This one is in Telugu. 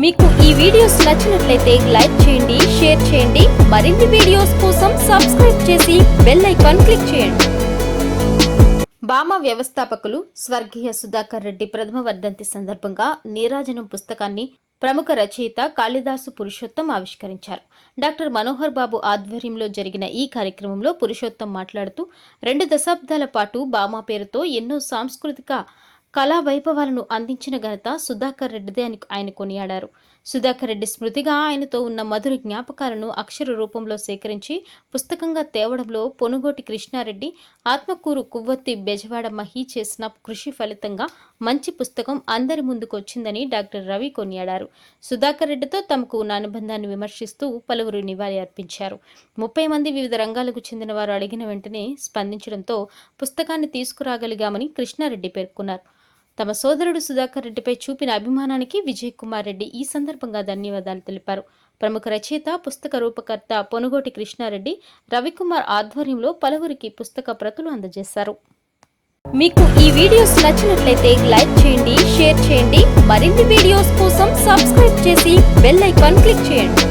మీకు ఈ వీడియోస్ నచ్చినట్లయితే లైక్ చేయండి, షేర్ చేయండి. మరిన్ని వీడియోస్ కోసం సబ్స్క్రైబ్ చేసి బెల్ ఐకాన్ క్లిక్ చేయండి. బామా వ్యవస్థాపకులు స్వర్గీయ సుధాకర్ రెడ్డి ప్రథమ వర్ధంతి సందర్భంగా నీరాజనం పుస్తకాన్ని ప్రముఖ రచయిత కాళిదాసు పురుషోత్తం ఆవిష్కరించారు. డాక్టర్ మనోహర్ బాబు ఆధ్వర్యంలో జరిగిన ఈ కార్యక్రమంలో పురుషోత్తం మాట్లాడుతూ 2 దశాబ్దాల పాటు బామా పేరుతో ఎన్నో సాంస్కృతిక కళా వైభవాలను అందించిన ఘనత సుధాకర్ రెడ్డిదే అని ఆయన కొనియాడారు. సుధాకర్ రెడ్డి స్మృతిగా ఆయనతో ఉన్న మధుర జ్ఞాపకాలను అక్షర రూపంలో సేకరించి పుస్తకంగా తేవడంలో పొనుగోటి కృష్ణారెడ్డి, ఆత్మకూరు కువ్వొత్తి బెజవాడ మహి చేసిన కృషి ఫలితంగా మంచి పుస్తకం అందరి ముందుకు వచ్చిందని డాక్టర్ రవి కొనియాడారు. సుధాకర్ రెడ్డితో తమకు ఉన్న అనుబంధాన్ని విమర్శిస్తూ పలువురు నివాళి అర్పించారు. 30 మంది వివిధ రంగాలకు చెందిన వారు అడిగిన వెంటనే స్పందించడంతో పుస్తకాన్ని తీసుకురాగలిగామని కృష్ణారెడ్డి పేర్కొన్నారు. తమ సోదరుడు సుధాకర్ రెడ్డిపై చూపిన అభిమానానికి విజయ్ కుమార్ రెడ్డి ఈ సందర్భంగా ధన్యవాదాలు తెలిపారు. ప్రముఖ రచయిత, పుస్తక రూపకర్త పొనుగోటి కృష్ణారెడ్డి, రవికుమార్ ఆధ్వర్యంలో పలువురికి పుస్తక ప్రతులు అందజేశారు. మీకు ఈ వీడియోస్ నచ్చినట్లయితే లైక్ చేయండి, షేర్ చేయండి. మరిన్ని వీడియోస్ కోసం సబ్స్క్రైబ్ చేసి బెల్ ఐకాన్ క్లిక్ చేయండి.